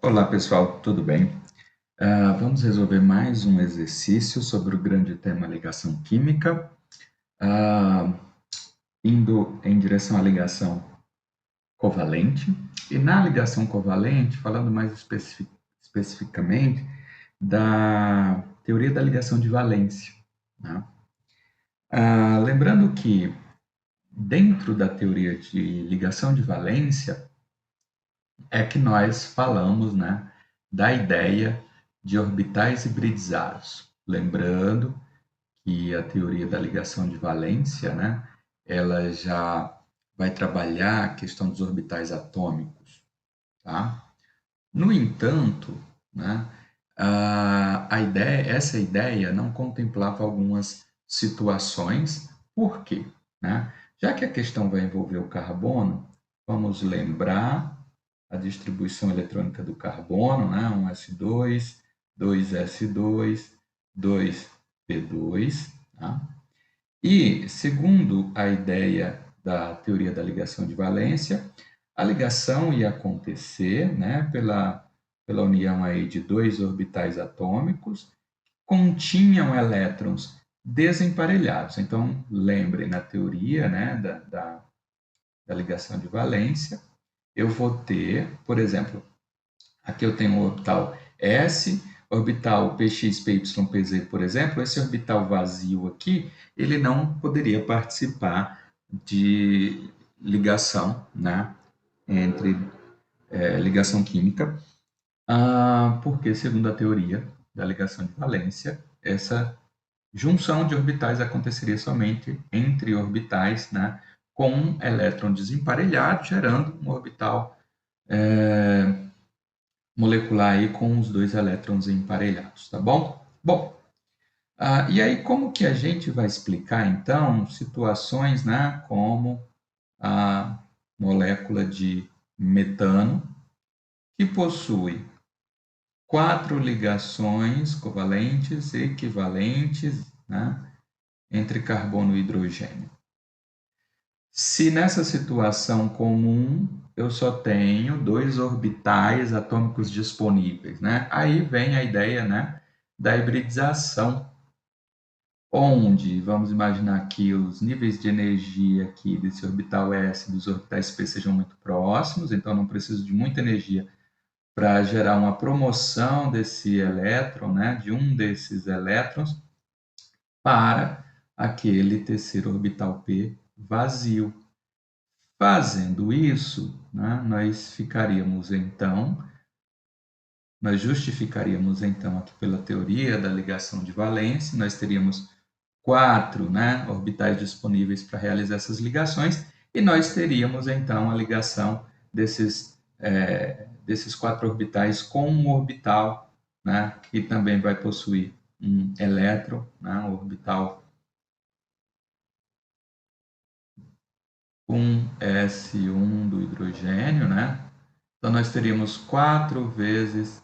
Olá pessoal, tudo bem? Vamos resolver mais um exercício sobre o grande tema ligação química, ah, indo em direção à ligação covalente. E na ligação covalente, falando mais especificamente da teoria da ligação de valência, né? Lembrando que dentro da teoria de ligação de valência é que nós falamos, né, da ideia de orbitais hibridizados. Lembrando que a teoria da ligação de valência, né, ela já vai trabalhar a questão dos orbitais atômicos, tá? No entanto, né, essa ideia não contemplava algumas situações. Por quê? Né? Já que a questão vai envolver o carbono, vamos lembrar a distribuição eletrônica do carbono, né? 1s2, 2s2, 2p2. Tá? E, segundo a ideia da teoria da ligação de valência, a ligação ia acontecer, né, pela união aí de dois orbitais atômicos, continham elétrons desemparelhados. Então, lembrem, na teoria, né, da ligação de valência, eu vou ter, por exemplo, aqui eu tenho um orbital S, orbital Px, Py, Pz, por exemplo. Esse orbital vazio aqui, ele não poderia participar de ligação, né, entre ligação química, porque, segundo a teoria da ligação de valência, essa junção de orbitais aconteceria somente entre orbitais, né, com um elétron desemparelhado, gerando um orbital molecular aí com os dois elétrons emparelhados, tá bom? Bom, e aí como que a gente vai explicar, então, situações, né, como a molécula de metano, que possui quatro ligações covalentes e equivalentes, né, entre carbono e hidrogênio. Se nessa situação comum eu só tenho dois orbitais atômicos disponíveis, né? Aí vem a ideia, né, da hibridização, onde vamos imaginar que os níveis de energia aqui desse orbital S e dos orbitais P sejam muito próximos, então não preciso de muita energia para gerar uma promoção desse elétron, né, de um desses elétrons para aquele terceiro orbital P vazio. Fazendo isso, né, nós justificaríamos então aqui pela teoria da ligação de valência, nós teríamos quatro, né, orbitais disponíveis para realizar essas ligações, e nós teríamos então a ligação desses quatro orbitais com um orbital, né, que também vai possuir um elétron, né, um orbital um S1 do hidrogênio, né? Então nós teríamos quatro vezes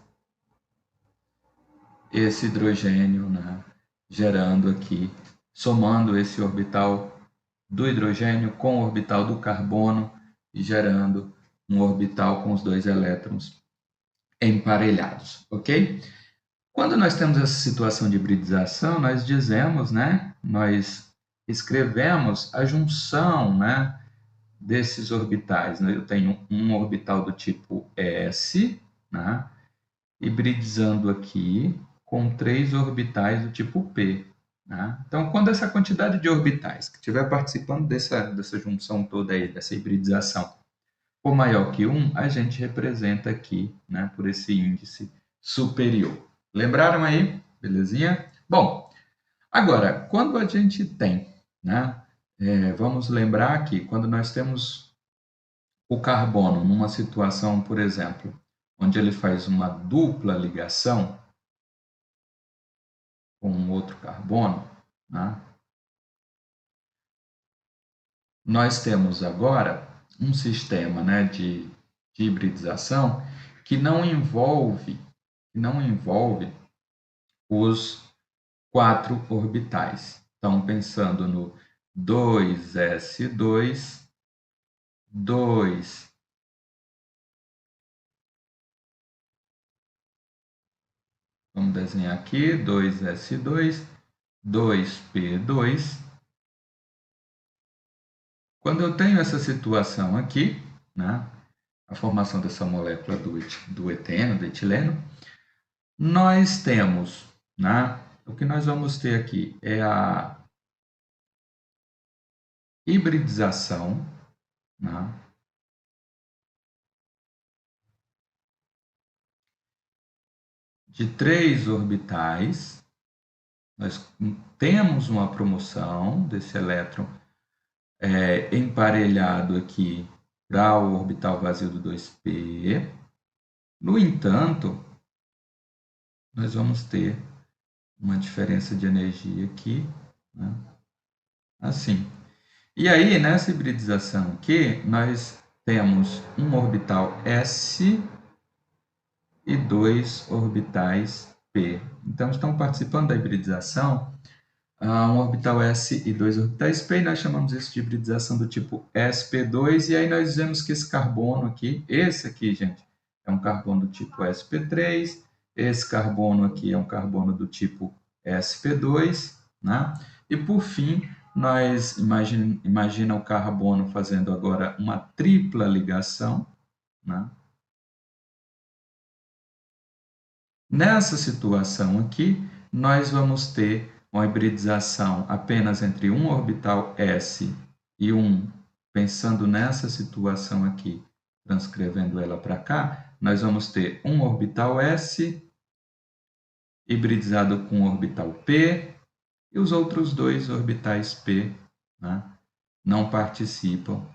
esse hidrogênio, né, gerando aqui, somando esse orbital do hidrogênio com o orbital do carbono e gerando um orbital com os dois elétrons emparelhados, ok? Quando nós temos essa situação de hibridização, nós dizemos, né, nós escrevemos a junção, né, desses orbitais. Eu tenho um orbital do tipo S, né, hibridizando aqui com três orbitais do tipo P. Né? Então, quando essa quantidade de orbitais que estiver participando dessa junção toda aí, dessa hibridização, for maior que 1, a gente representa aqui, né, por esse índice superior. Lembraram aí? Belezinha? Bom, agora, quando a gente tem, né, vamos lembrar que quando nós temos o carbono numa situação, por exemplo, onde ele faz uma dupla ligação, com um outro carbono, né? Nós temos agora um sistema, né, de hibridização que não envolve os quatro orbitais. Então, pensando no 2s2, 2 Vamos desenhar aqui, 2s2, 2p2. Quando eu tenho essa situação aqui, né, a formação dessa molécula do eteno, do etileno, nós temos, né, o que nós vamos ter aqui é a hibridização, né, de 3 orbitais. Nós temos uma promoção desse elétron emparelhado aqui para o orbital vazio do 2p. No entanto, nós vamos ter uma diferença de energia aqui, né, assim. E aí, nessa hibridização aqui, nós temos um orbital S e 2 orbitais P. Então, estão participando da hibridização um orbital S e 2 orbitais P, e nós chamamos isso de hibridização do tipo sp2, e aí nós dizemos que esse carbono aqui, esse aqui, gente, é um carbono do tipo sp3, esse carbono aqui é um carbono do tipo sp2, né? E por fim, nós imagina o carbono fazendo agora uma tripla ligação, né? Nessa situação aqui, nós vamos ter uma hibridização apenas entre um orbital S e um, pensando nessa situação aqui, transcrevendo ela para cá, nós vamos ter um orbital S hibridizado com o orbital P, e os outros dois orbitais P, né, não participam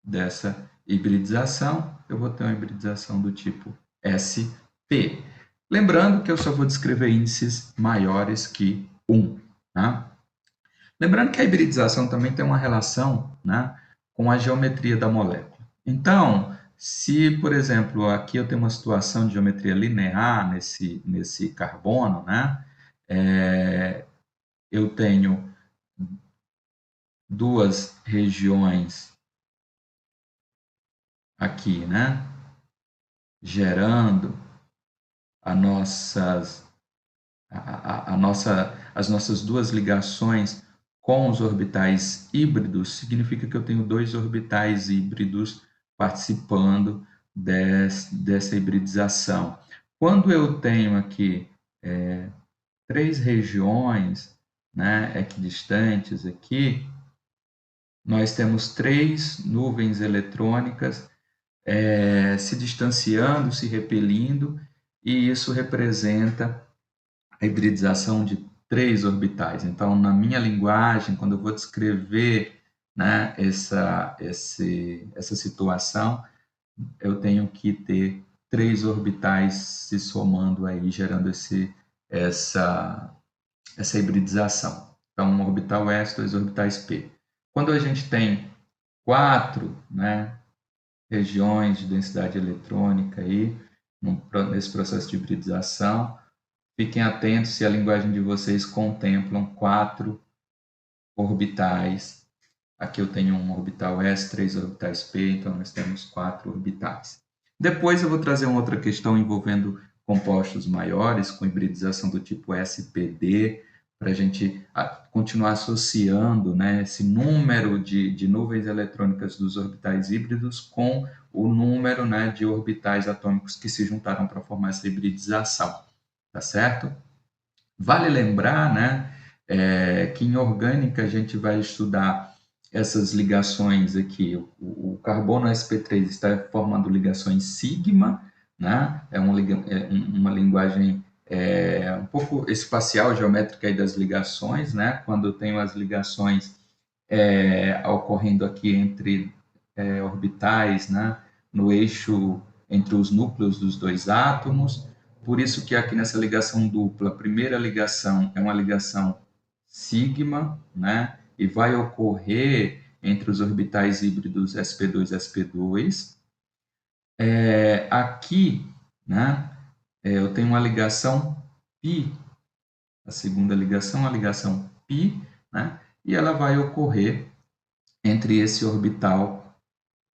dessa hibridização. Eu vou ter uma hibridização do tipo SP. Lembrando que eu só vou descrever índices maiores que 1. Tá? Lembrando que a hibridização também tem uma relação, né, com a geometria da molécula. Então, se, por exemplo, aqui eu tenho uma situação de geometria linear nesse carbono, né, eu tenho duas regiões aqui, né, gerando as nossas duas ligações com os orbitais híbridos, significa que eu tenho dois orbitais híbridos participando dessa hibridização. Quando eu tenho aqui três regiões, né, equidistantes aqui, nós temos três nuvens eletrônicas se distanciando, se repelindo, e isso representa a hibridização de três orbitais. Então, na minha linguagem, quando eu vou descrever, né, essa situação, eu tenho que ter três orbitais se somando aí, gerando essa hibridização. Então, um orbital S, dois orbitais P. Quando a gente tem quatro, né, regiões de densidade eletrônica aí, nesse processo de hibridização, fiquem atentos se a linguagem de vocês contemplam quatro orbitais. Aqui eu tenho um orbital S, três orbitais P, então nós temos quatro orbitais. Depois eu vou trazer uma outra questão envolvendo compostos maiores, com hibridização do tipo SPD, para a gente continuar associando, né, esse número de nuvens eletrônicas dos orbitais híbridos com o número, né, de orbitais atômicos que se juntaram para formar essa hibridização, tá certo? Vale lembrar, né, que em orgânica a gente vai estudar essas ligações aqui. O carbono sp3 está formando ligações sigma, né? É uma linguagem um pouco espacial, geométrica aí das ligações, né? Quando eu tenho as ligações ocorrendo aqui entre orbitais, né? No eixo entre os núcleos dos dois átomos. Por isso que aqui nessa ligação dupla, a primeira ligação é uma ligação sigma, né? E vai ocorrer entre os orbitais híbridos sp2 e sp2. Aqui, né, eu tenho uma ligação π, a segunda ligação, a ligação π, né, e ela vai ocorrer entre esse orbital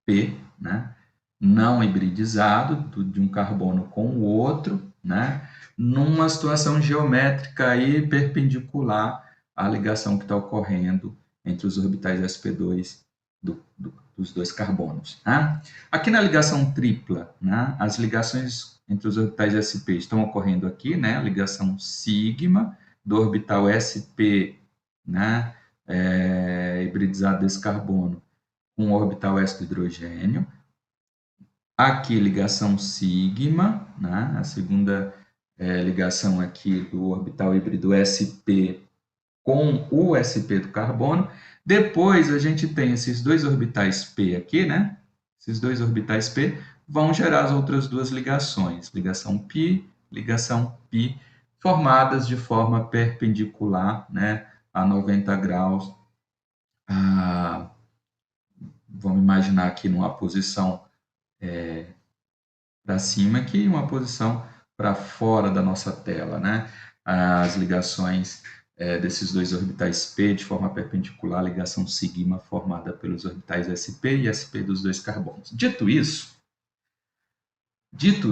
P, né, não hibridizado, de um carbono com o outro, né, numa situação geométrica aí perpendicular à ligação que está ocorrendo entre os orbitais sp2 dos dois carbonos. Né? Aqui na ligação tripla, né, as ligações entre os orbitais sp estão ocorrendo aqui, né, a ligação sigma do orbital sp, né, hibridizado desse carbono, com o orbital s do hidrogênio. Aqui, ligação sigma, né? A segunda ligação aqui do orbital híbrido sp com o sp do carbono. Depois, a gente tem esses dois orbitais p aqui, né? Esses dois orbitais p vão gerar as outras duas ligações, ligação π, formadas de forma perpendicular, né? A 90 graus. Vamos imaginar aqui numa posição para cima aqui e uma posição para fora da nossa tela, né? As ligações desses dois orbitais p de forma perpendicular, a ligação sigma formada pelos orbitais sp e sp dos dois carbonos. Dito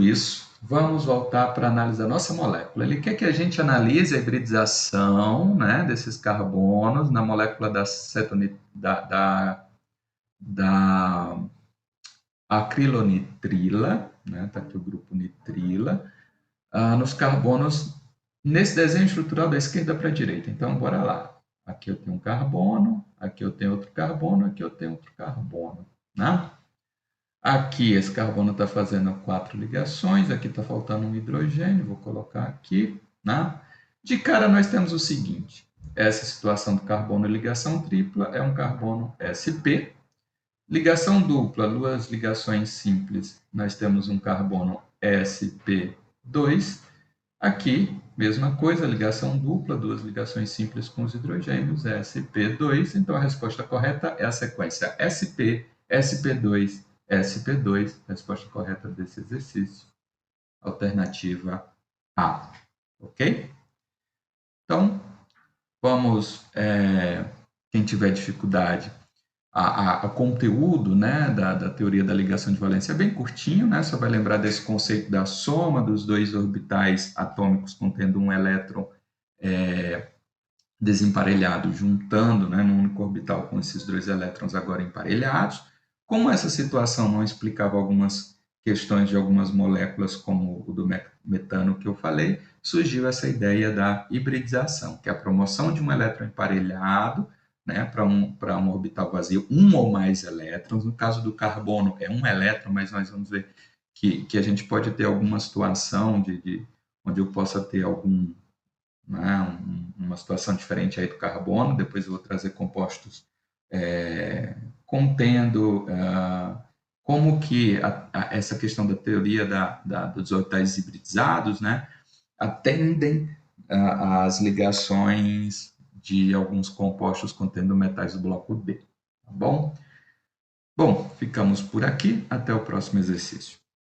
isso, vamos voltar para analisar a nossa molécula. Ele quer que a gente analise a hibridização, né, desses carbonos na molécula da acrilonitrila, né? Tá aqui o grupo nitrila, nos carbonos nesse desenho estrutural da esquerda para a direita. Então, bora lá. Aqui eu tenho um carbono, aqui eu tenho outro carbono, aqui eu tenho outro carbono, né? Aqui esse carbono está fazendo 4 ligações, aqui está faltando um hidrogênio, vou colocar aqui, né? De cara nós temos o seguinte, essa situação do carbono ligação tripla é um carbono sp, ligação dupla, duas ligações simples, nós temos um carbono sp2. Aqui, mesma coisa, ligação dupla, duas ligações simples com os hidrogênios, sp2. Então, a resposta correta é a sequência sp, sp2, sp2. Resposta correta desse exercício, alternativa A. Ok? Então, vamos, quem tiver dificuldade, a conteúdo, né, da teoria da ligação de valência é bem curtinho, né, só vai lembrar desse conceito da soma dos dois orbitais atômicos contendo um elétron desemparelhado, juntando, né, num único orbital com esses dois elétrons agora emparelhados. Como essa situação não explicava algumas questões de algumas moléculas, como o do metano que eu falei, surgiu essa ideia da hibridização, que é a promoção de um elétron emparelhado, né, para um orbital vazio, um ou mais elétrons. No caso do carbono, é um elétron, mas nós vamos ver que a gente pode ter alguma situação onde eu possa ter né, uma situação diferente aí do carbono. Depois eu vou trazer compostos contendo como que essa questão da teoria dos orbitais hibridizados, né, atendem às ligações de alguns compostos contendo metais do bloco D. Tá bom? Bom, ficamos por aqui. Até o próximo exercício.